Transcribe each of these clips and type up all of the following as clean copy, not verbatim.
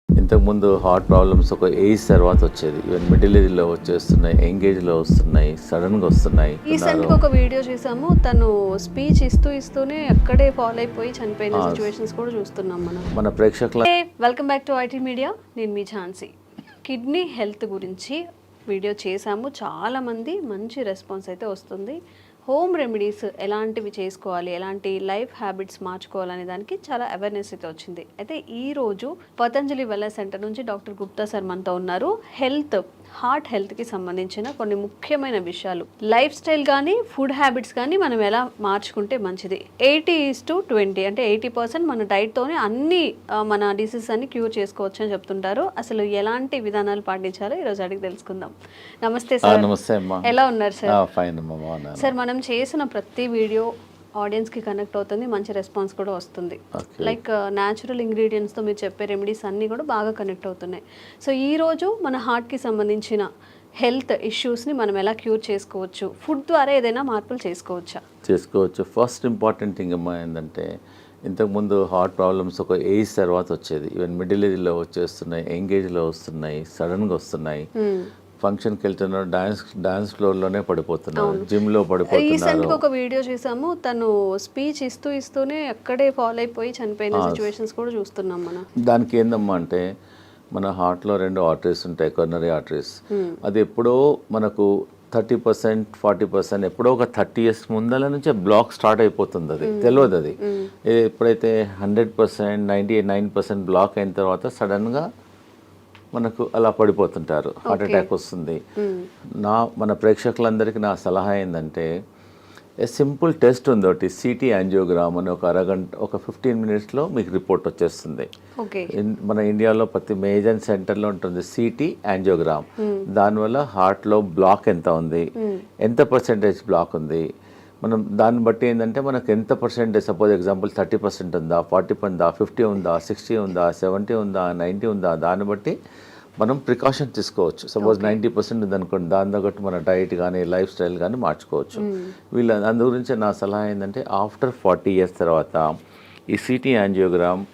ఇంతకుముందు heart problems ఒక age తర్వాత వచ్చేది, ఈవెన్ మిడిల్ ఏజ్లో వచ్చేస్తున్నాయి, ఎంగేజ్లో వస్తున్నాయి, సడన్గా వస్తున్నాయి. రీసెంట్గా ఒక వీడియో చూసాము, తను స్పీచ్ ఇస్తూనే అక్కడే ఫాలో అయిపోయి చనిపోయిన సిచ్యువేషన్స్ కూడా చూస్తున్నాం మన ప్రేక్షకుల. Welcome back to IT media, నేను మీ ఝాన్సీ. కిడ్నీ హెల్త్ గురించి వీడియో చేశాము, చాలామంది మంచి రెస్పాన్స్ అయితే వస్తుంది. హోమ్ రెమెడీస్ ఎలాంటివి చేసుకోవాలి, ఎలాంటి లైఫ్ హ్యాబిట్స్ మార్చుకోవాలనే దానికి చాలా అవేర్నెస్ అయితే వచ్చింది. అయితే ఈరోజు పతంజలి వెల్నెస్ సెంటర్ నుంచి డాక్టర్ గుప్తా సార్ మనతో ఉన్నారు. హార్ట్ హెల్త్కి సంబంధించిన కొన్ని ముఖ్యమైన విషయాలు, లైఫ్ స్టైల్ కానీ ఫుడ్ హ్యాబిట్స్ కానీ మనం ఎలా మార్చుకుంటే మంచిది. 80:20 అంటే 80% మన డైట్తోనే అన్ని మన డిసీజెస్ అన్ని క్యూర్ చేసుకోవచ్చు అని చెప్తుంటారు. అసలు ఎలాంటి విధానాలు పాటించాలో ఈరోజు అడిగి తెలుసుకుందాం. నమస్తే సార్. నమస్తే అమ్మా. ఎలా ఉన్నారు సార్? ఫైన్ అమ్మా. సార్, మనం చేసిన ప్రతి వీడియో ఆడియన్స్కి కనెక్ట్ అవుతుంది, మంచి రెస్పాన్స్ కూడా వస్తుంది. లైక్ న్యాచురల్ ఇంగ్రీడియంట్స్తో మీరు చెప్పే రెమెడీస్ అన్నీ కూడా బాగా కనెక్ట్ అవుతున్నాయి. సో ఈరోజు మన హార్ట్కి సంబంధించిన హెల్త్ ఇష్యూస్ని మనం ఎలా క్యూర్ చేసుకోవచ్చు, ఫుడ్ ద్వారా ఏదైనా మార్పులు చేసుకోవచ్చు. ఫస్ట్ ఇంపార్టెంట్ థింగ్ అమ్మా ఏంటంటే, ఇంతకుముందు హార్ట్ ప్రాబ్లమ్స్ ఒక ఏజ్ తర్వాత వచ్చేది, ఈవెన్ మిడిల్ ఏజ్లో వచ్చేస్తున్నాయి, ఎంగేజ్లో వస్తున్నాయి, సడన్గా వస్తున్నాయి. ఫంక్షన్కి వెళ్తున్నారు, డాన్స్ ఫ్లోర్లోనే పడిపోతున్నారు, జిమ్లో పడిపోతున్నారు. రీసెంట్గా ఒక వీడియో చూసాము, తను స్పీచ్ ఇస్తూనే అక్కడే ఫాలో అయిపోయి చనిపోయిన సిచ్యువేషన్స్ కూడా చూస్తున్నాం మనం. దానికి ఏందమ్మా అంటే, మన హార్ట్లో 2 ఆర్టరీస్ ఉంటాయి, కొర్నరీ ఆర్టరీస్. అది ఎప్పుడో మనకు 30%, 40% ఎప్పుడో ఒక 30 years ముందల నుంచే బ్లాక్ స్టార్ట్ అయిపోతుంది. అది తెలియదు. అది ఎప్పుడైతే 100%, 99% బ్లాక్ అయిన తర్వాత సడన్గా మనకు అలా పడిపోతుంటారు, హార్ట్ అటాక్ వస్తుంది. మన ప్రేక్షకులందరికీ నా సలహా ఏంటంటే, సింపుల్ టెస్ట్ ఉంది ఒకటి, సిటీ యాంజియోగ్రామ్ అని. ఒక 15 minutesలో మీకు రిపోర్ట్ వచ్చేస్తుంది. మన ఇండియాలో ప్రతి మేజర్ సెంటర్లో ఉంటుంది సిటీ యాంజియోగ్రామ్. దానివల్ల హార్ట్లో బ్లాక్ ఎంత ఉంది, ఎంత పర్సెంటేజ్ బ్లాక్ ఉంది, మనం దాన్ని బట్టి ఏంటంటే మనకు ఎంత పర్సెంటేజ్, సపోజ్ ఎగ్జాంపుల్ 30% ఉందా, 40 ఉందా, 50 ఉందా, 60 ఉందా, 70 ఉందా, 90 ఉందా, దాన్ని బట్టి మనం ప్రికాషన్ తీసుకోవచ్చు. సపోజ్ 90% ఉందనుకోండి, దాని తగ్గట్టు మన డైట్ కానీ లైఫ్ స్టైల్ కానీ మార్చుకోవచ్చు. అందు గురించి నా సలహా ఏంటంటే, ఆఫ్టర్ 40 years తర్వాత ఈ సిటీ యాంజియోగ్రామ్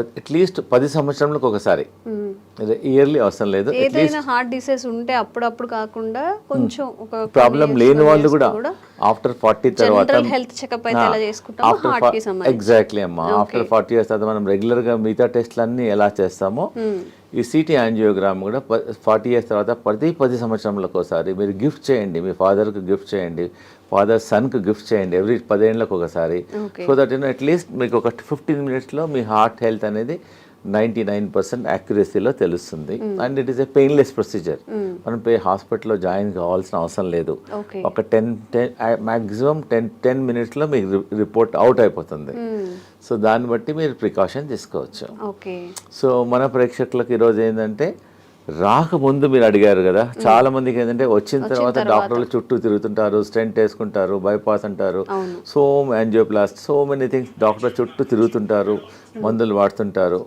అట్లీస్ట్ 10 సంవత్సరాలకు ఒకసారి, ఇయర్లీ అవసరం లేదు. ఏదైనా హార్ట్ డిసీజ్ ఉంటే అప్పుడప్పుడు కాకుండా కొంచెం ఒక ప్రాబ్లం లేని వాళ్ళు కూడా ఆఫ్టర్ 40 తర్వాత హెల్త్ చెకప్ అయితే ఎలా చేసుకుంటామో హార్ట్ కి సంబంధించి. ఎగ్జాక్ట్లీ అమ్మా. ఆఫ్టర్ 40 years తర్వాత మనం రెగ్యులర్గా మిగతా టెస్ట్లు అన్నీ ఎలా చేస్తామో, ఈ సిటీ యాంజియోగ్రామ్ కూడా 40 years తర్వాత ప్రతి 10 సంవత్సరాలకు ఒకసారి మీరు గిఫ్ట్ చేయండి. మీ ఫాదర్కి గిఫ్ట్ చేయండి, ఫాదర్ సన్కి గిఫ్ట్ చేయండి, ఎవ్రీ 10 ఏళ్ళకు ఒకసారి. సో దట్ అట్లీస్ట్ మీకు ఒక 15 minutesలో మీ హార్ట్ హెల్త్ అనేది 99% యాక్యురసీలో తెలుస్తుంది. And it is a painless procedure. మనం హాస్పిటల్లో జాయిన్ కావాల్సిన అవసరం లేదు. ఒక 10 minutesలో మీకు రిపోర్ట్ అవుట్ అయిపోతుంది. సో దాన్ని బట్టి మీరు ప్రికాషన్ తీసుకోవచ్చు. సో మన ప్రేక్షకులకు ఈరోజు ఏంటంటే, రాకముందు మీరు అడిగారు కదా, చాలా మందికి ఏంటంటే వచ్చిన తర్వాత డాక్టర్లు చుట్టూ తిరుగుతుంటారు, స్టెంట్ వేసుకుంటారు, బైపాస్ అంటారు, యాంజియోప్లాస్ట్, సో మెనీ థింగ్స్, డాక్టర్ చుట్టూ తిరుగుతుంటారు, మందులు వాడుతుంటారు.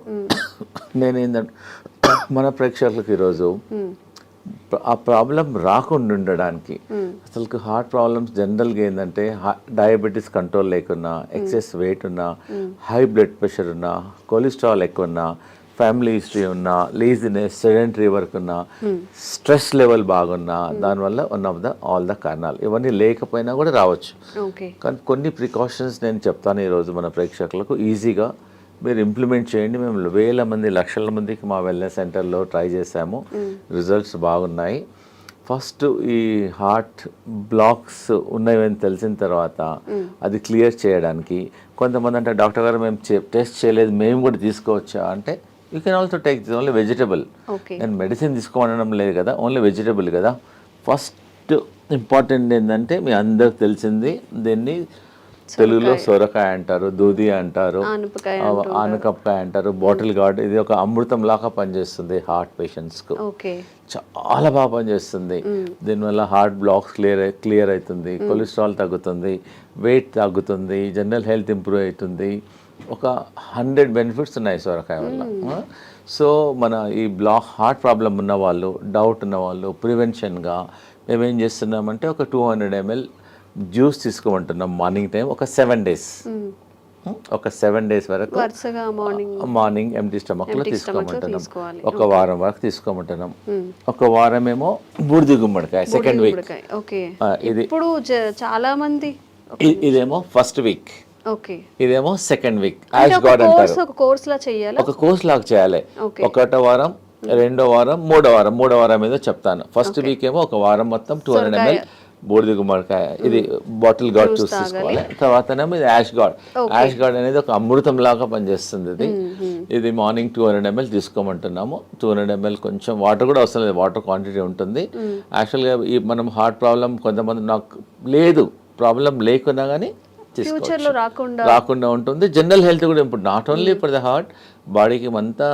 నేనేంటంటే, మన ప్రేక్షకులకు ఈరోజు ఆ ప్రాబ్లం రాకుండా ఉండడానికి, అసలు హార్ట్ ప్రాబ్లమ్స్ జనరల్గా ఏంటంటే, డయాబెటీస్ కంట్రోల్ లేకున్నా, ఎక్సెస్ వెయిట్ ఉన్నా, హై బ్లడ్ ప్రెషర్ ఉన్నా, కొలెస్ట్రాల్ ఎక్కువ ఉన్నా, ఫ్యామిలీ హిస్టరీ ఉన్నా, లేజినెస్, సెడెంటరీ వర్క్ ఉన్నా, స్ట్రెస్ లెవెల్ బాగున్నా, దానివల్ల ఆల్ ద కారణాలు. ఇవన్నీ లేకపోయినా కూడా రావచ్చు. కానీ కొన్ని ప్రికాషన్స్ నేను చెప్తాను ఈరోజు మన ప్రేక్షకులకు, ఈజీగా మీరు ఇంప్లిమెంట్ చేయండి. మేము వేల మంది, లక్షల మందికి మా వెల్నెస్ సెంటర్లో ట్రై చేసాము, రిజల్ట్స్ బాగున్నాయి. ఫస్ట్ ఈ హార్ట్ బ్లాక్స్ ఉన్నాయని తెలిసిన తర్వాత అది క్లియర్ చేయడానికి, కొంతమంది అంటే, డాక్టర్ గారు మేము టెస్ట్ చేయలేదు, మేము కూడా తీసుకోవచ్చా అంటే, you can also take this only vegetable. నేను మెడిసిన్ తీసుకోవడం లేదు కదా, ఓన్లీ వెజిటబుల్ కదా. ఫస్ట్ ఇంపార్టెంట్ ఏంటంటే, మీ అందరికి తెలిసింది, దీన్ని తెలుగులో సొరకాయ అంటారు, దూది అంటారు, ఆనపకాయ అంటారు, బాటిల్ గార్డ్. ఇది ఒక అమృతం లాగా పనిచేస్తుంది హార్ట్ పేషెంట్స్కు, చాలా బాగా పనిచేస్తుంది. దీనివల్ల హార్ట్ బ్లాక్స్ క్లియర్ అవుతుంది, కొలెస్ట్రాల్ తగ్గుతుంది, వెయిట్ తగ్గుతుంది, జనరల్ హెల్త్ ఇంప్రూవ్ అవుతుంది. ఒక 100 benefits ఉన్నాయి సొరకాయ వల్ల. సో మన ఈ హార్ట్ ప్రాబ్లం ఉన్న వాళ్ళు, డౌట్ ఉన్న వాళ్ళు, ప్రివెన్షన్గా మేమేం చేస్తున్నామంటే, ఒక 200 ml జ్యూస్ తీసుకోమంటున్నాం మార్నింగ్ టైం, ఒక 7 days. ఒక 7 days వరకు వరుసగా మార్నింగ్ ఎంటీ స్టమక్లో తీసుకోమంటున్నాం. తీసుకోవాలి. ఒక వారం వరకు తీసుకోమంటున్నాం. ఒక వారం ఏమో బూడిద గుమ్మడికాయ సెకండ్ వీక్. ఓకే. ఇది ఇప్పుడు చాలా మంది ఇదేమో ఫస్ట్ వీక్, ఓకే, ఇదేమో సెకండ్ వీక్. యాష్ గార్డ్ అంటారు. ఒక కోర్స్ లా చేయాలి, ఒక కోర్స్ లాగా చేయాలి. ఒకటో వారం, రెండో వారం, మూడో వారం ఏదో చెప్తాను. ఫస్ట్ వీక్ ఏమో ఒక వారం మొత్తం 200 ml బూడిద గుమ్మడికాయ, ఇది బాటిల్ గార్డ్ జ్యూస్ తీసుకోవాలి. తర్వాతనేమో ఇది యాష్ గార్డ్. యాష్ గార్డ్ అనేది ఒక అమృతం లాగా పనిచేస్తుంది. ఇది మార్నింగ్ 200 ml తీసుకోమంటున్నాము. 200 ml కొంచెం వాటర్ కూడా అవసరం లేదు, వాటర్ క్వాంటిటీ ఉంటుంది. యాక్చువల్గా ఈ మనం హార్ట్ ప్రాబ్లం కొంతమంది నాకు లేదు, ప్రాబ్లం లేకున్నా కానీ ఫ్యూచర్లో రాకుండా ఉంటుంది. జనరల్ హెల్త్ కూడా improve, not only for the heart, బాడీకి అంతా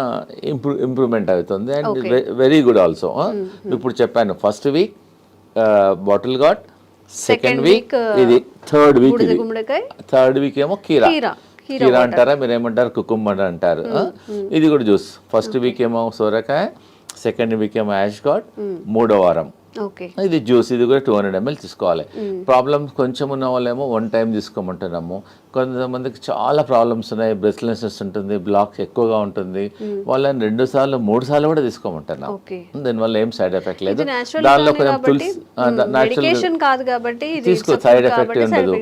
ఇంప్రూవ్మెంట్ అవుతుంది. And very good also. ఇప్పుడు చెప్పాను first week bottle gourd, second week ఇది, థర్డ్ వీక్ ఏమో కీరా అంటారా, మీరు ఏమంటారు కుకుంబర్ అంటారు. ఇది కూడా జ్యూస్. ఫస్ట్ వీక్ ఏమో సోరకాయ, సెకండ్ వీక్ ఏమో యాష్ గార్డ్, మూడో వారం ఇది జ్యూస్. ఇది కూడా 200 ml తీసుకోవాలి. ప్రాబ్లమ్స్ కొంచెం ఉన్న వాళ్ళేమో 1 time తీసుకోమంటున్నాము. కొంతమందికి చాలా ప్రాబ్లమ్స్ ఉన్నాయి, బ్రెస్ట్లెస్నెస్ ఉంటుంది, బ్లాక్స్ ఎక్కువగా ఉంటుంది, వాళ్ళని 2 సార్లు 3 సార్లు కూడా తీసుకోమంటున్నాం. దీనివల్ల ఏం సైడ్ ఎఫెక్ట్ లేదు. దానిలో కొంచెం తులసి తీసుకో, సైడ్ ఎఫెక్ట్ ఉండదు.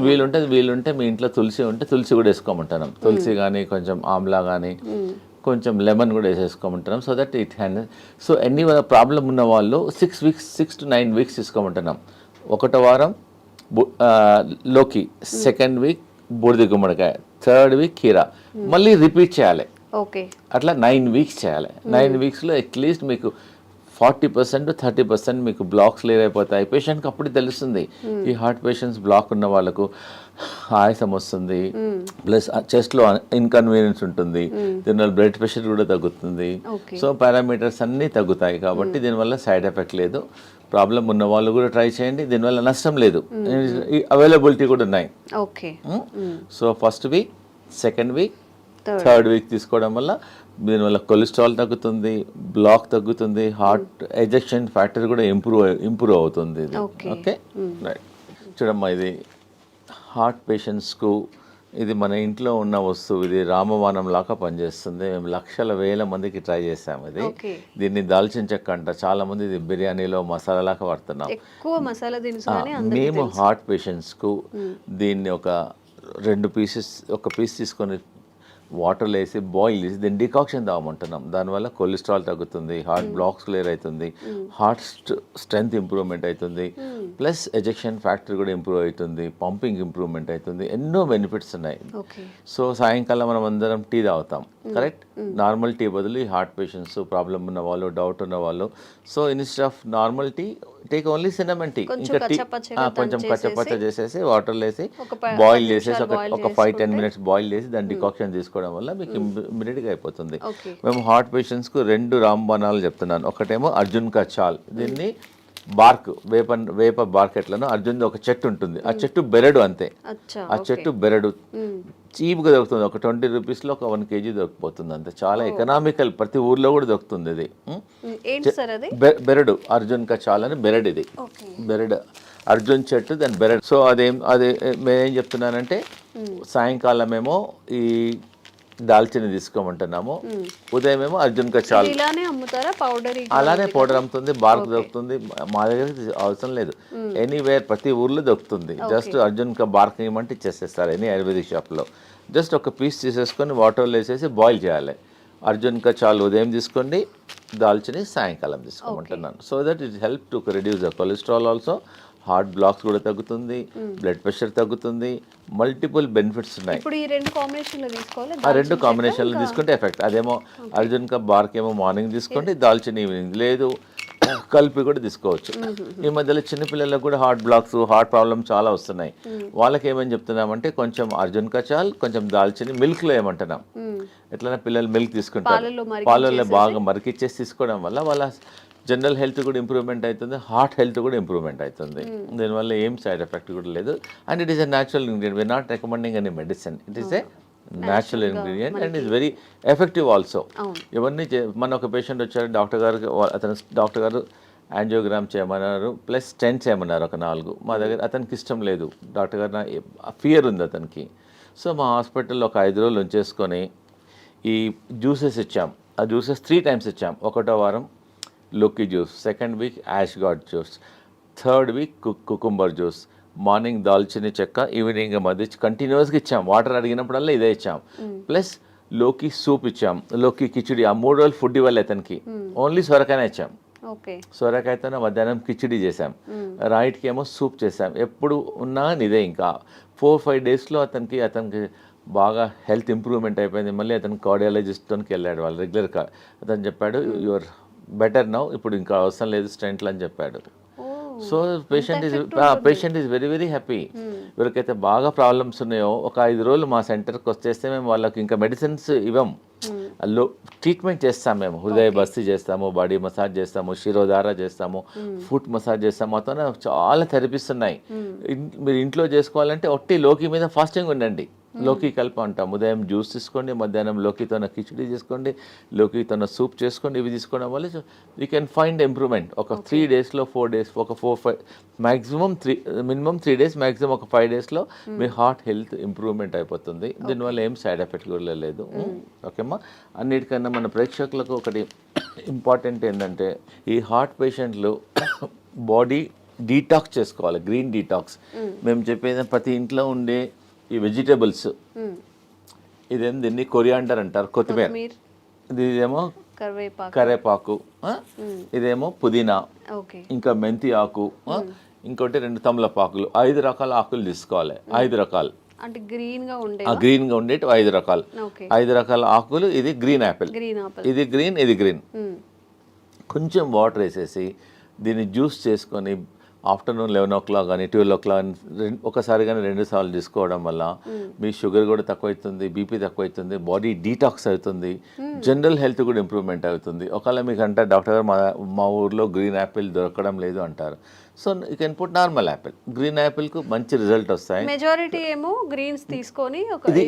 వీలుంటే మీ ఇంట్లో తులసి ఉంటే తులసి కూడా వేసుకోమంటున్నాం. తులసి కానీ కొంచెం ఆమ్లా కానీ కొంచెం లెమన్ కూడా వేసేసుకోమంటున్నాం. So that it hand. So ఎన్ని ప్రాబ్లం ఉన్న వాళ్ళు 6 to 9 weeks తీసుకోమంటున్నాం. ఒకటో వారం లోకి, సెకండ్ వీక్ బూడిద గుమ్మడికాయ, థర్డ్ వీక్ కీరా, మళ్ళీ రిపీట్ చేయాలి. అట్లా 9 weeks చేయాలి. 9 weeksలో అట్లీస్ట్ మీకు 40% to 30% మీకు బ్లాక్స్ క్లియర్ అయిపోతాయి. పేషెంట్కి అప్పుడు తెలుస్తుంది. ఈ హార్ట్ పేషెంట్స్ బ్లాక్ ఉన్న వాళ్ళకు ఆయాసం వస్తుంది, ప్లస్ చెస్ట్లో ఇన్కన్వీనియన్స్ ఉంటుంది, దీనివల్ల బ్లడ్ ప్రెషర్ కూడా తగ్గుతుంది. సో పారామీటర్స్ అన్నీ తగ్గుతాయి. కాబట్టి దీనివల్ల సైడ్ ఎఫెక్ట్ లేదు. ప్రాబ్లం ఉన్న వాళ్ళు కూడా ట్రై చేయండి, దీనివల్ల నష్టం లేదు. అవైలబిలిటీ కూడా ఉన్నాయి. So first week, second week, third week తీసుకోవడం వల్ల దీనివల్ల కొలెస్ట్రాల్ తగ్గుతుంది, బ్లాక్ తగ్గుతుంది, హార్ట్ ఎజెక్షన్ ఫ్యాక్టర్ కూడా ఇంప్రూవ్ అవుతుంది. Okay right. చూడమ్మా, ఇది హార్ట్ పేషెంట్స్కు ఇది మన ఇంట్లో ఉన్న వస్తువు. ఇది రామబాణం లాగా పనిచేస్తుంది. మేము లక్షల వేల మందికి ట్రై చేసాము. ఇది దీన్ని దాల్చిన చెక్క అంట, చాలా మంది ఇది బిర్యానీలో మసాలా లాగా వాడుతున్నాం. మేము హార్ట్ పేషెంట్స్కు దీన్ని ఒక 2 pieces, ఒక పీస్ తీసుకొని వాటర్లో వేసి బాయిల్ చేసి దీన్ని డికాక్షన్ తాగమంటున్నాం. దానివల్ల కొలెస్ట్రాల్ తగ్గుతుంది, హార్ట్ బ్లాక్స్ క్లియర్ అవుతుంది, హార్ట్ స్ట్రెంగ్త్ ఇంప్రూవ్మెంట్ అవుతుంది, ప్లస్ ఎజెక్షన్ ఫ్యాక్టర్ కూడా ఇంప్రూవ్ అవుతుంది, పంపింగ్ ఇంప్రూవ్మెంట్ అవుతుంది. ఎన్నో బెనిఫిట్స్ ఉన్నాయి. సో సాయంకాలం మనం అందరం టీ తాగుతాం, కరెక్ట్? నార్మల్ టీ బదులు ఈ హార్ట్ పేషెంట్స్, ప్రాబ్లం ఉన్న వాళ్ళు, డౌట్ ఉన్న వాళ్ళు, so instead of normal tea take only cinnamon tea. ఇంకా టీ కొంచెం కచ్చపచ్చ చేసేసి వాటర్లో వేసి బాయిల్ చేసేసి ఒక 5-10 minutes బాయిల్ చేసి దాని డికాక్షన్ తీసుకోవడం వల్ల మీకు ఇమ్మీడియట్గా అయిపోతుంది. మేము హార్ట్ పేషెంట్స్కు 2 రాంబాణాలు చెప్తున్నాను. ఒకటేమో అర్జున్ కా చాల్, దీన్ని బార్క్, వేప బార్క్ ఎట్లనో అర్జున్ ఒక చెట్టు ఉంటుంది, ఆ చెట్టు బెరడు అంతే. ఆ చెట్టు బెరడు చీప్గా దొరుకుతుంది. ఒక 20 rupeesలో ఒక 1 kg దొరికిపోతుంది అంతే. చాలా ఎకనామికల్, ప్రతి ఊర్లో కూడా దొరుకుతుంది. ఇది బెరడు, అర్జున్ కా చాల్ అని బెరడు. ఇది బెరడు, అర్జున్ చెట్టు, దాని బెరడు. సో అదే నేనేం చెప్తున్నానంటే సాయంకాలం ఏమో ఈ దాల్చిన తీసుకోమంటున్నాము, ఉదయం ఏమో అర్జున్ కా చాల్. అలానే పౌడర్ అమ్ముతుంది, బార్క్ దొరుకుతుంది. మా దగ్గర అవసరం లేదు, ఎనీవేర్ ప్రతి ఊర్లో దొరుకుతుంది. జస్ట్ అర్జున్ కా బార్క్ ఇవ్వమంటే ఇచ్చేసేస్తారు ఎనీ ఆయుర్వేదిక్ షాప్లో. జస్ట్ ఒక పీస్ తీసేసుకొని వాటర్లో వేసేసి బాయిల్ చేయాలి. అర్జున్ కా చాల్ ఉదయం తీసుకోండి, దాల్చిని సాయంకాలం తీసుకోమంటున్నాను. So that it help to reduce the cholesterol also, heart blocks కూడా తగ్గుతుంది, బ్లడ్ ప్రెషర్ తగ్గుతుంది, మల్టిపుల్ బెనిఫిట్స్ ఉన్నాయి. ఇప్పుడు ఈ 2 కాంబినేషన్లో తీసుకోవాలి. ఆ 2 కాంబినేషన్లు తీసుకుంటే ఎఫెక్ట్. అదేమో అర్జున్ కా బార్క్ ఏమో మార్నింగ్ తీసుకోండి, దాల్చిన ఈవినింగ్, లేదు కలిపి కూడా తీసుకోవచ్చు. ఈ మధ్యలో చిన్నపిల్లలకు కూడా హార్ట్ బ్లాక్స్, హార్ట్ ప్రాబ్లమ్ చాలా వస్తున్నాయి. వాళ్ళకి ఏమని చెప్తున్నామంటే కొంచెం అర్జున్ కా చాల్, కొంచెం దాల్చిని మిల్క్లో ఏమంటున్నాం. ఎట్లైనా పిల్లలు మిల్క్ తీసుకుంటారు, పాలల్లో బాగా మరికిచ్చేసి తీసుకోవడం వల్ల వాళ్ళ జనరల్ హెల్త్ కూడా ఇంప్రూవ్మెంట్ అవుతుంది, హార్ట్ హెల్త్ కూడా ఇంప్రూవ్మెంట్ అవుతుంది. దీనివల్ల ఏం సైడ్ ఎఫెక్ట్ కూడా లేదు. And it is a natural ingredient. We are not recommending any medicine. It is a natural ingredient and is very effective also. ఇవన్నీ మన ఒక పేషెంట్ వచ్చారు, డాక్టర్ గారు యాంజియోగ్రామ్ చేయమన్నారు, ప్లస్ స్టెంట్ చేయమన్నారు ఒక 4. మా దగ్గర అతనికి ఇష్టం లేదు, డాక్టర్ గారు ఫియర్ ఉంది అతనికి. సో మా హాస్పిటల్లో ఒక 5 రోజులు ఉంచేసుకొని ఈ జ్యూసెస్ ఇచ్చాం. ఆ జ్యూసెస్ 3 times ఇచ్చాం. ఒకటో వారం లోకి juice, second week ash gourd juice, third week cucumber juice, morning దాల్చిని చెక్క, ఈవినింగ్ మధ్య కంటిన్యూస్గా ఇచ్చాం. వాటర్ అడిగినప్పుడల్లా ఇదే ఇచ్చాం. ప్లస్ లోకి సూప్ ఇచ్చాం, లోకి కిచిడి. ఆ 3 రోజులు ఫుడ్ ఇవ్వాలి అతనికి, ఓన్లీ సొరకాయనే ఇచ్చాం. సొరకాయతోనే మధ్యాహ్నం కిచిడి చేసాం, రైట్కి ఏమో సూప్ చేసాం. ఎప్పుడు ఉన్నా ఇదే. ఇంకా 4-5 డేస్లో అతనికి బాగా హెల్త్ ఇంప్రూవ్మెంట్ అయిపోయింది. మళ్ళీ అతను కార్డియాలజిస్ట్కి వెళ్ళాడు, వాళ్ళు రెగ్యులర్గా. అతను చెప్పాడు యువర్ బెటర్ నౌ, ఇప్పుడు ఇంకా అవసరం లేదు స్టెంట్లు అని చెప్పాడు. So patient is very very happy. ఎవరికైతే బాగా ప్రాబ్లమ్స్ ఉన్నాయో ఒక 5 రోజులు మా సెంటర్కి వచ్చేస్తే మేము వాళ్ళకి ఇంకా మెడిసిన్స్ ఇవ్వం, ట్రీట్మెంట్ చేస్తాం. మేము హృదయ బస్తి చేస్తాము, బాడీ మసాజ్ చేస్తాము, శిరోధార చేస్తాము, ఫుట్ మసాజ్ చేస్తాము. మొత్తం చాలా థెరపీస్ ఉన్నాయి. మీరు ఇంట్లో చేసుకోవాలంటే ఒట్టి లోకి మీద ఫాస్టింగ్ ఉండండి. లోకి కలిపి అంటాం. ఉదయం జ్యూస్ తీసుకోండి, మధ్యాహ్నం లోకితోన కిచిడి చేసుకోండి, లోకితోన సూప్ చేసుకోండి. ఇవి తీసుకోవడం వల్ల యూ కెన్ ఫైండ్ ఇంప్రూవ్మెంట్. ఒక 3 daysలో 4 days, ఒక 4-5 మ్యాక్సిమం 3 days, మ్యాక్సిమం ఒక 5 daysలో మీ హార్ట్ హెల్త్ ఇంప్రూవ్మెంట్ అయిపోతుంది. దీనివల్ల ఏం సైడ్ ఎఫెక్ట్ కూడా లేదు. ఓకేమ్మా. అన్నిటికన్నా మన ప్రేక్షకులకు ఒకటి ఇంపార్టెంట్ ఏంటంటే, ఈ హార్ట్ పేషెంట్లు బాడీ డీటాక్స్ చేసుకోవాలి, గ్రీన్ డీటాక్స్. మేము చెప్పేది ప్రతి ఇంట్లో ఉండే ఈ వెజిటేబుల్స్, దీన్ని కొరియాండర్ అంటారు, కొత్తిమీర. ఇదేమో కరేపాకు, ఇదేమో పుదీనా, ఇంకా మెంతి ఆకు, ఇంకోటి 2 తమలపాకులు. 5 రకాల ఆకులు తీసుకోవాలి. 5 రకాలు అంటే గ్రీన్గా ఉండేటి 5 రకాలు. 5 రకాల ఆకులు. ఇది గ్రీన్ యాపిల్, ఇది గ్రీన్, ఇది గ్రీన్. కొంచెం వాటర్ వేసేసి దీన్ని జ్యూస్ చేసుకొని ఆఫ్టర్నూన్ 11 o'clock కానీ 12 o'clock ఒకసారి కానీ 2 సార్లు తీసుకోవడం వల్ల మీ షుగర్ కూడా తక్కువ అవుతుంది, బీపీ తక్కువ అవుతుంది, బాడీ డీటాక్స్ అవుతుంది, జనరల్ హెల్త్ కూడా ఇంప్రూవ్మెంట్ అవుతుంది. ఒకవేళ మీకు అంటే డాక్టర్ గారు మా ఊర్లో గ్రీన్ యాపిల్ దొరకడం లేదు అంటారు. So you can put normal apple. Green యాపిల్కు మంచి రిజల్ట్ వస్తాయి. మెజారిటీ ఏమో గ్రీన్స్ తీసుకొని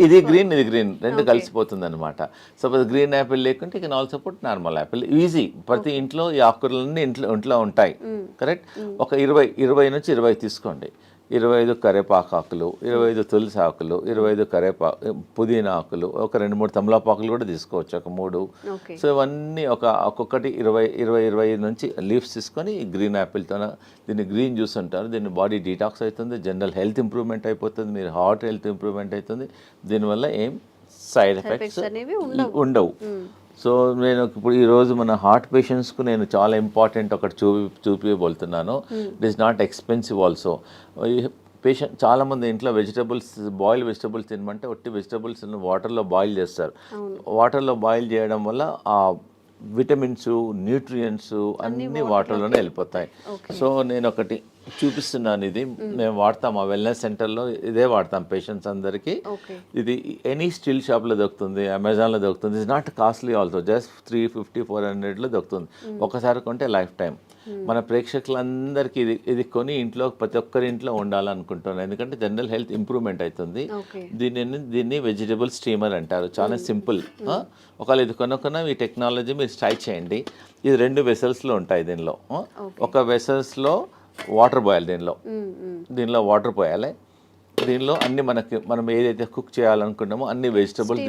ఇది గ్రీన్, ఇది గ్రీన్, రెండు కలిసిపోతుంది అనమాట. సపోజ్ గ్రీన్ యాపిల్ లేకుంటే you can also put normal Apple. Easy. ప్రతి ఇంట్లో ఈ ఆకుకూరలన్నీ ఇంట్లో ఉంటాయి. కరెక్ట్. ఒక 20 నుంచి 20 తీసుకోండి. 25 కరేపాకు ఆకులు, 25 తులసి ఆకులు, 25 పుదీనా ఆకులు, ఒక 2-3 తమలపాకులు కూడా తీసుకోవచ్చు, ఒక 3. సో ఇవన్నీ ఒక్కొక్కటి 20 నుంచి లీవ్స్ తీసుకొని గ్రీన్ యాపిల్తో దీన్ని గ్రీన్ జ్యూస్ అంటారు. దీన్ని బాడీ డీటాక్స్ అవుతుంది, జనరల్ హెల్త్ ఇంప్రూవ్మెంట్ అయిపోతుంది, మీరు హార్ట్ హెల్త్ ఇంప్రూవ్మెంట్ అవుతుంది. దీనివల్ల ఏం సైడ్ ఎఫెక్ట్స్ ఉండవు. సో నేను ఇప్పుడు ఈరోజు మన హార్ట్ పేషెంట్స్కు నేను చాలా ఇంపార్టెంట్ ఒకటి చూపిపోతున్నాను. It is not expensive also. Patient చాలామంది ఇంట్లో బాయిల్ వెజిటబుల్స్ తినమంటే ఒట్టి వెజిటబుల్స్ వాటర్లో బాయిల్ చేస్తారు. వాటర్లో బాయిల్ చేయడం వల్ల ఆ విటమిన్స్, న్యూట్రియంట్స్ అన్నీ వాటర్లోనే వెళ్ళిపోతాయి. సో నేను ఒకటి చూపిస్తున్నాను. ఇది మేము వాడతాం, ఆ వెల్నెస్ సెంటర్లో ఇదే వాడతాం పేషెంట్స్ అందరికీ. ఇది ఎనీ స్టీల్ షాప్లో దొరుకుతుంది, అమెజాన్లో దొరుకుతుంది. It's not costly also, just 350-400లో దొరుకుతుంది. ఒకసారి కొంటే లైఫ్ టైం. మన ప్రేక్షకులందరికీ ఇది ఇంట్లో ప్రతి ఒక్కరి ఇంట్లో ఉండాలనుకుంటున్నాను, ఎందుకంటే జనరల్ హెల్త్ ఇంప్రూవ్మెంట్ అవుతుంది. దీన్ని వెజిటబుల్ స్టీమర్ అంటారు. చాలా సింపుల్. ఒకవేళ ఇది కొనుక్కున్న ఈ టెక్నాలజీ మీరు ట్రై చేయండి. ఇది 2 వెసల్స్లో ఉంటాయి. దీనిలో ఒక వెసల్స్లో వాటర్ పోయాలి, దీనిలో వాటర్ పోయాలి. దీనిలో అన్ని మనం ఏదైతే కుక్ చేయాలనుకున్నామో అన్ని వెజిటబుల్స్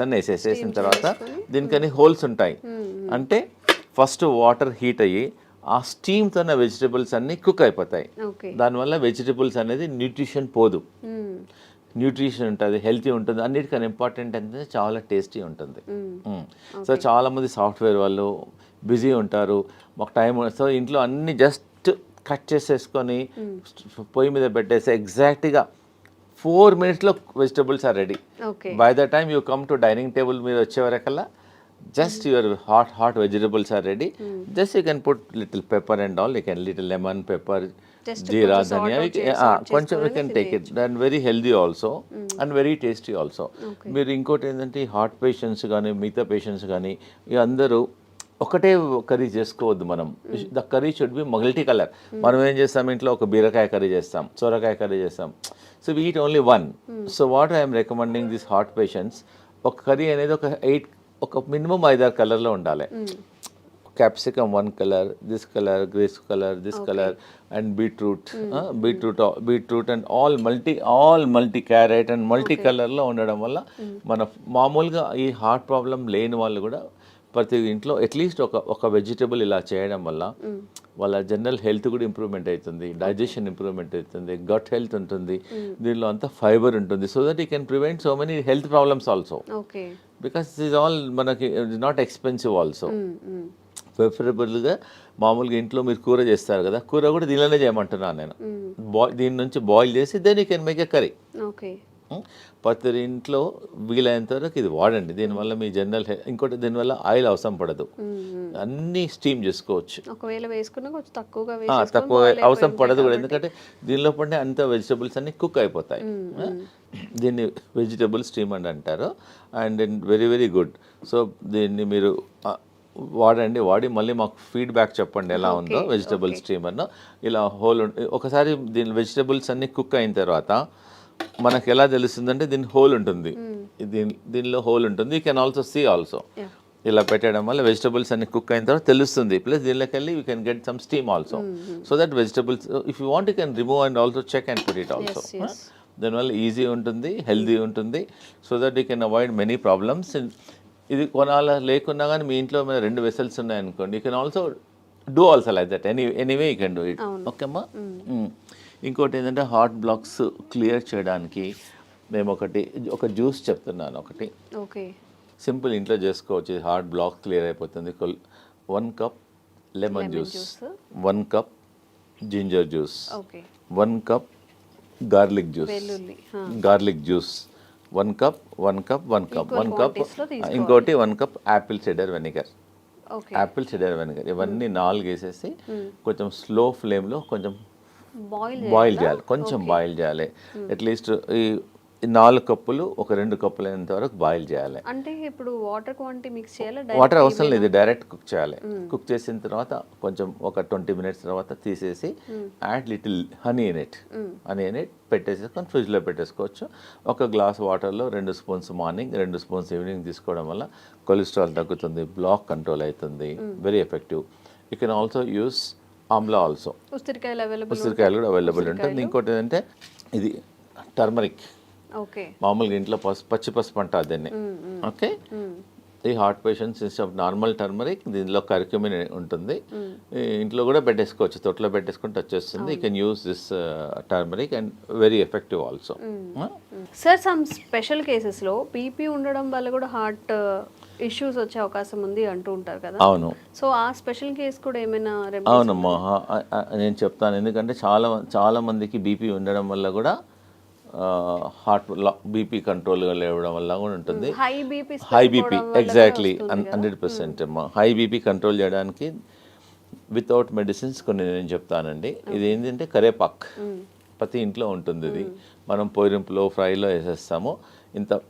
అన్ని వేసేసిన తర్వాత దీనికని హోల్స్ ఉంటాయి. అంటే ఫస్ట్ వాటర్ హీట్ అయ్యి ఆ స్టీమ్తో వెజిటబుల్స్ అన్ని కుక్ అయిపోతాయి. దానివల్ల వెజిటబుల్స్ అనేది న్యూట్రిషన్ పోదు, న్యూట్రిషన్ ఉంటుంది, హెల్తీ ఉంటుంది. అన్నిటికన్నా ఇంపార్టెంట్ అంటే చాలా టేస్టీ ఉంటుంది. సో చాలామంది సాఫ్ట్వేర్ వాళ్ళు బిజీ ఉంటారు, మాకు టైం. సో ఇంట్లో అన్ని జస్ట్ కట్ చేసేసుకొని పొయ్యి మీద పెట్టేసి ఎగ్జాక్ట్గా 4 minutesలో vegetables are ready. By the time you come to dining table మీద వచ్చేవరకల్లా just your hot vegetables are ready. Just you can put little pepper and all, you can little lemon, pepper, jeera, dhania, కొంచెం you can take it. And very healthy also and very tasty also. మీరు ఇంకోటి ఏంటంటే heart patients కానీ మిగతా patients కానీ అందరూ ఒకటే curry చేసుకోవద్దు. మనం the curry should be multi colour. మనం ఏం చేస్తాం, ఇంట్లో ఒక బీరకాయ కర్రీ చేస్తాం, సొరకాయ కర్రీ చేస్తాం. So we eat only one. So what I'm recommending this heart patients, ఒక కర్రీ అనేది ఒక మినిమం 5-6 కలర్లో ఉండాలి. capsicum one color, this color, this color, and beetroot, beetroot and all multi carrot and multi color లో ఉండడం వల్ల మన మామూలుగా ఈ హార్ట్ ప్రాబ్లం లేని వాళ్ళు కూడా ప్రతి ఇంట్లో అట్లీస్ట్ ఒక వెజిటబుల్ ఇలా చేయడం వల్ల వాళ్ళ జనరల్ హెల్త్ కూడా ఇంప్రూవ్మెంట్ అవుతుంది, డైజెషన్ ఇంప్రూవ్మెంట్ అవుతుంది, గట్ హెల్త్ ఉంటుంది, దీనిలో అంతా ఫైబర్ ఉంటుంది. So that you can prevent so many health problems also, because this all మనకి నాట్ ఎక్స్పెన్సివ్ ఆల్సో. ప్రిఫరబుల్గా మామూలుగా ఇంట్లో మీరు కూర చేస్తారు కదా, కూర కూడా దీనిలోనే చేయమంటున్నాను నేను. దీని నుంచి బాయిల్ చేసి then you can make a curry. ప్రతి ఇంట్లో వీలైనంత వరకు ఇది వాడండి. దీనివల్ల మీ జనరల్ ఇంకోటి దీనివల్ల ఆయిల్ అవసరం పడదు, అన్నీ స్టీమ్ చేసుకోవచ్చు. తక్కువ అవసరం పడదు కూడా, ఎందుకంటే దీనిలో పడిన అంత వెజిటబుల్స్ అన్ని కుక్ అయిపోతాయి. దీన్ని వెజిటబుల్ స్టీమ్ అని అంటారు. And very very good. So దీన్ని మీరు వాడి మళ్ళీ మాకు ఫీడ్బ్యాక్ చెప్పండి ఎలా ఉందో వెజిటబుల్ స్టీమర్ను. ఇలా హోల్ ఒకసారి దీని వెజిటబుల్స్ అన్ని కుక్ అయిన తర్వాత మనకు ఎలా తెలుస్తుందంటే దీని హోల్ ఉంటుంది, దీనిలో హోల్ ఉంటుంది. You can also see also. ఇలా పెట్టడం వల్ల వెజిటబుల్స్ అన్ని కుక్ అయిన తర్వాత తెలుస్తుంది. ప్లస్ దీనిలోకి వెళ్ళి you can get some steam also. So that vegetables if you want you can remove and also check and put it also. దానివల్ల ఈజీ ఉంటుంది, హెల్దీ ఉంటుంది. So that you can avoid many problems. ఇది కొనాలా లేకున్నా కానీ మీ ఇంట్లో మీద 2 vessels ఉన్నాయనుకోండి, you can also do also like that. Anyway you can do it. Okay అమ్మా. ఇంకోటి ఏంటంటే హార్ట్ బ్లాక్స్ క్లియర్ చేయడానికి మేము ఒక జ్యూస్ చెప్తున్నాను. ఒకటి సింపుల్ ఇంట్లో చేసుకోవచ్చు, హార్ట్ బ్లాక్ క్లియర్ అయిపోతుంది. 1 cup lemon juice, 1 cup ginger juice, 1 cup garlic juice, 1 cup ఇంకోటి 1 కప్ యాపిల్ సిడర్ వెనిగర్. ఇవన్నీ 4 వేసేసి కొంచెం స్లో ఫ్లేమ్లో కొంచెం బాయిల్ చేయాలి, కొంచెం బాయిల్ చేయాలి. అట్లీస్ట్ ఈ 4 కప్పులు ఒక 2 కప్పులు అయినంత వరకు బాయిల్ చేయాలి. అంటే ఇప్పుడు వాటర్ క్వాంటిటీ మిక్స్ చేయాలి? వాటర్ అవసరం లేదు, డైరెక్ట్ కుక్ చేయాలి. కుక్ చేసిన తర్వాత కొంచెం ఒక 20 మినిట్స్ తర్వాత తీసేసి add little honey in it పెట్టేసుకొని ఫ్రిడ్జ్లో పెట్టేసుకోవచ్చు. ఒక గ్లాస్ వాటర్లో 2 స్పూన్స్ మార్నింగ్, 2 స్పూన్స్ ఈవినింగ్ తీసుకోవడం వల్ల కొలెస్ట్రాల్ తగ్గుతుంది, బ్లాక్ కంట్రోల్ అవుతుంది. Very effective. You can also use Amla also. ఉసిరికాయలు కూడా అవైలబుల్ ఉంటుంది. ఇంకోటి ఏంటంటే ఇది టర్మరిక్. మామూలుగా ఇంట్లో పచ్చి పసుపు అంటారు దీన్ని. ఓకే, ఈ heart patients instead of normal turmeric దీనిలో కర్క్యూమిన్ ఉంటుంది. ఇంట్లో కూడా పెట్టేసుకోవచ్చు, తొట్లో పెట్టేసుకుంటే వచ్చేస్తుంది. You can use this turmeric and very effective also. Sir, some special కేసెస్లో బీపీ ఉండడం వల్ల కూడా హార్ట్ ఇష్యూస్ వచ్చే అవకాశం ఉంది అంటూ ఉంటారు కదా. అవును. సో ఆ స్పెషల్ కేసు కూడా ఏమైనా? అవునమ్మా, నేను చెప్తాను. ఎందుకంటే చాలా మందికి బీపీ ఉండడం వల్ల కూడా హార్ట్ బీపీ కంట్రోల్గా లేవడం వల్ల కూడా ఉంటుంది. హై బీపీ ఎగ్జాక్ట్లీ 100% అమ్మా. హై బీపీ కంట్రోల్ చేయడానికి వితౌట్ మెడిసిన్స్ కొన్ని నేను చెప్తానండి. ఇది ఏంటంటే కరేపాక్ ప్రతి ఇంట్లో ఉంటుంది. ఇది మనం పొయ్యింపులో ఫ్రైలో వేసేస్తాము.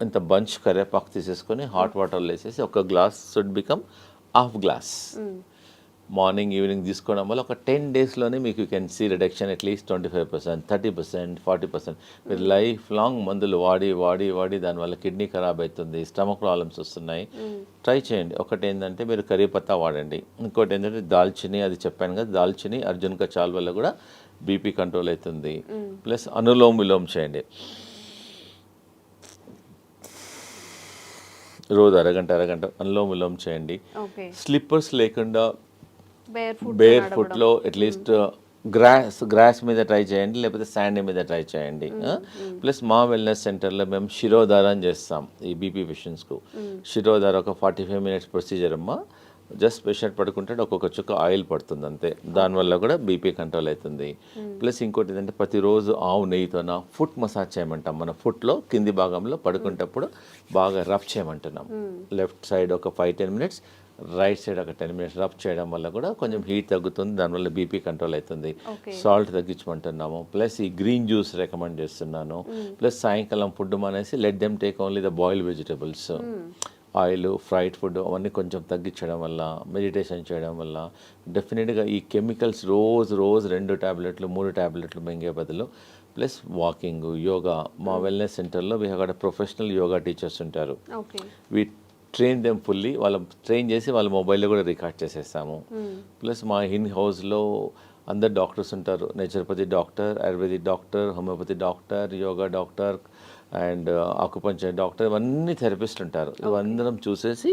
ఇంత బంచ్ కరేపాకు తీసేసుకొని హాట్ వాటర్లో వేసేసి ఒక glass should become half glass morning evening తీసుకోవడం వల్ల ఒక 10 డేస్లోనే మీకు you can see reduction at least 25%, 30%, 40%. మీరు లైఫ్ లాంగ్ మందులు వాడి దానివల్ల కిడ్నీ ఖరాబ్ అవుతుంది, స్టమక్ ప్రాబ్లమ్స్ వస్తున్నాయి. ట్రై చేయండి. ఒకటి ఏంటంటే మీరు కరీ పత్తా వాడండి. ఇంకోటి ఏంటంటే దాల్చిని, అది చెప్పాను కదా, దాల్చిని అర్జున్ కా చాల్ వల్ల కూడా బీపీ కంట్రోల్ అవుతుంది. ప్లస్ అనులోమ్ విలోమ్ చేయండి రోజు అరగంట అనులోమ్ విలోమ్ చేయండి. స్లిప్పర్స్ లేకుండా బేర్ ఫుట్లో అట్లీస్ట్ గ్రాస్ మీద ట్రై చేయండి, లేకపోతే శాండ్ మీద ట్రై చేయండి. ప్లస్ మా వెల్నెస్ సెంటర్లో మేము శిరోధారం చేస్తాం ఈ బీపీ పేషెంట్స్కు. శిరోధార ఒక 45 మినిట్స్ ప్రొసీజర్ అమ్మా. జస్ట్ పేషెంట్ పడుకుంటే ఒక్కొక్క చుక్క ఆయిల్ పడుతుంది అంతే. దానివల్ల కూడా బీపీ కంట్రోల్ అవుతుంది. ప్లస్ ఇంకోటి ఏంటంటే ప్రతిరోజు ఆవు నెయ్యితోన ఫుట్ మసాజ్ చేయమంటాం. మన ఫుట్లో కింది భాగంలో పడుకునేటప్పుడు బాగా రబ్ చేయమంటున్నాం. లెఫ్ట్ సైడ్ ఒక 5-10 మినిట్స్, రైట్ సైడ్ ఒక 10 మినిట్స్ రబ్ చేయడం వల్ల కూడా కొంచెం హీట్ తగ్గుతుంది, దానివల్ల బీపీ కంట్రోల్ అవుతుంది. సాల్ట్ తగ్గించమంటున్నాము. ప్లస్ ఈ గ్రీన్ జ్యూస్ రికమెండ్ చేస్తున్నాను. ప్లస్ సాయంకాలం ఫుడ్ మానేసి let them take only the boiled vegetables. Oil, fried food అవన్నీ కొంచెం తగ్గించడం వల్ల, మెడిటేషన్ చేయడం వల్ల డెఫినెట్గా ఈ కెమికల్స్ రోజు 2 టాబ్లెట్లు 3 టాబ్లెట్లు మింగే బదులు ప్లస్ వాకింగ్, యోగా. మా వెల్నెస్ సెంటర్లో we have got professional yoga teachers ఉంటారు. ట్రైన్ దెమ్ ఫుల్లీ, వాళ్ళ ట్రైన్ చేసి వాళ్ళ మొబైల్లో కూడా రికార్డ్ చేసేస్తాము. ప్లస్ మా ఇన్ హౌస్లో అందరు డాక్టర్స్ ఉంటారు, naturopathy doctor, ayurvedic doctor, homeopathy doctor, yoga doctor and acupuncture doctor, ఇవన్నీ థెరపిస్ట్ ఉంటారు. ఇవందరం చూసేసి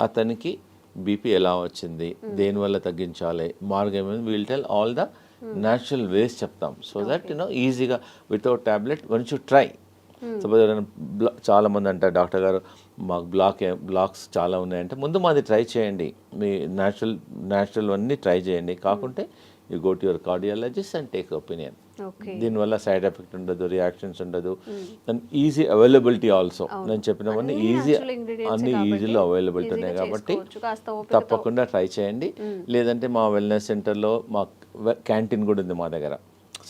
అతనికి బీపీ ఎలా వచ్చింది, దేనివల్ల తగ్గించాలి, మార్గం ఏమైంది, will tell all the natural ways చెప్తాం. సో దట్ ఈజీగా without tablet once you try. Suppose ఎవరైనా చాలా మంది అంటారు డాక్టర్ గారు మాకు బ్లాక్స్ చాలా ఉన్నాయంటే, ముందు మాది ట్రై చేయండి, మీ న్యాచురల్ అన్నీ ట్రై చేయండి, కాకుంటే you go to your cardiologist and take opinion. దీనివల్ల సైడ్ ఎఫెక్ట్ ఉండదు, రియాక్షన్స్ ఉండదు, అండ్ ఈజీ అవైలబిలిటీ ఆల్సో. నేను చెప్పినవన్నీ అన్ని ఈజీలో అవైలబిలిటీ ఉన్నాయి కాబట్టి తప్పకుండా ట్రై చేయండి. లేదంటే మా వెల్నెస్ సెంటర్లో మా క్యాంటీన్ కూడా ఉంది మా దగ్గర.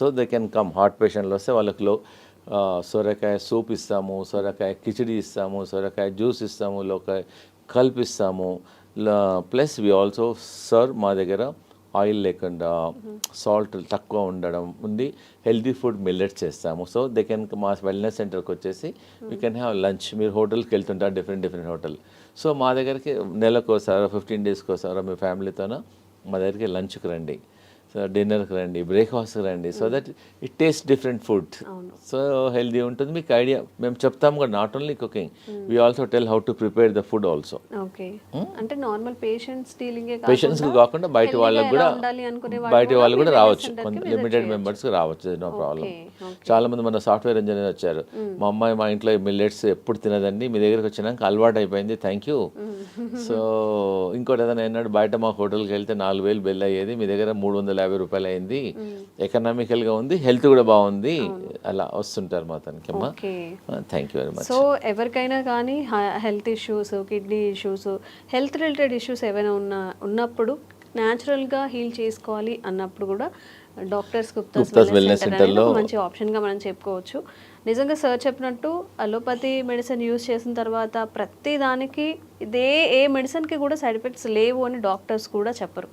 So they can come, heart పేషెంట్లు వస్తే వాళ్ళకి సొరకాయ సూప్ ఇస్తాము, సొరకాయ కిచిడి ఇస్తాము, సొరకాయ జ్యూస్ ఇస్తాము, లోకాయ కల్పిస్తాము. ప్లస్ వి ఆల్సో సర్వ్ మా దగ్గర ఆయిల్ లేకుండా సాల్ట్ తక్కువ ఉండడం ఉంది, హెల్తీ ఫుడ్ మిల్లెట్స్ చేస్తాము. సో దే కెన్ మా వెల్నెస్ సెంటర్కి వచ్చేసి వీ కెన్ హ్యావ్ లంచ్. మీరు హోటల్కి వెళ్తుంటారు, డిఫరెంట్ హోటల్. సో మా దగ్గరికి నెలకోసారో 15 డేస్కి ఒకసారో మీ ఫ్యామిలీతోనో మా దగ్గరికి లంచ్కి రండి, సో డిన్నర్కి రండి, బ్రేక్ఫాస్ట్కి రండి. So that it taste different food, so healthy ఉంటుంది. మీకు ఐడియా మేము చెప్తాము కూడా, not only cooking, we also tell how to prepare the food also. అంటే నార్మల్ పేషెంట్స్కి కాకుండా బయట వాళ్ళకి కూడా, బయట వాళ్ళు కూడా రావచ్చు, లిమిటెడ్ మెంబర్స్కి రావచ్చు, నో ప్రాబ్లం. చాలా మంది మన సాఫ్ట్వేర్ ఇంజనీర్ వచ్చారు, మా అమ్మాయి మా ఇంట్లో మిల్లెట్స్ ఎప్పుడు తినదండి, మీ దగ్గరికి వచ్చినాక అలవాటు అయిపోయింది, థ్యాంక్ యూ. సో ఇంకోటి ఏదైనా అన్నాడు, బయట మా హోటల్కి వెళ్తే 4,000 బిల్ అయ్యేది, మీ దగ్గర 350 రూపాయలు అయింది, ఎకనామికల్గా ఉంది, హెల్త్ కూడా బాగుంది, అలా వస్తుంటారు మా తనకి. అమ్మా thank you very much. So ఎవరికైనా కానీ health issues, kidney issues, health related issues ఏమైనా ఉన్నప్పుడు న్యాచురల్గా హీల్ చేసుకోవాలి అన్నప్పుడు కూడా డాక్టర్స్ గుప్తాస్ వెల్నెస్ సెంటర్లో మంచి ఆప్షన్గా మనం చెప్పుకోవచ్చు. నిజంగా సార్ చెప్పినట్టు అలోపతి మెడిసిన్ యూస్ చేసిన తర్వాత ప్రతి దానికి ఏ మెడిసిన్కి కూడా సైడ్ ఎఫెక్ట్స్ లేవు అని డాక్టర్స్ కూడా చెప్పరు.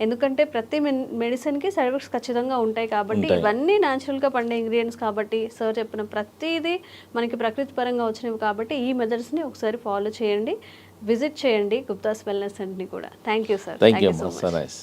ఎందుకంటే ప్రతి మెడిసిన్కి సైడ్ ఎఫెక్ట్స్ ఖచ్చితంగా ఉంటాయి కాబట్టి, ఇవన్నీ న్యాచురల్గా పండే ఇంగ్రీడియంట్స్ కాబట్టి, సార్ చెప్పిన ప్రతిదీ మనకి ప్రకృతి పరంగా వచ్చినవి కాబట్టి ఈ మెథడ్స్ని ఒకసారి ఫాలో చేయండి, విజిట్ చేయండి గుప్తాస్ వెల్నెస్ సెంటర్ని కూడా. Thank you sir. Thank you so much.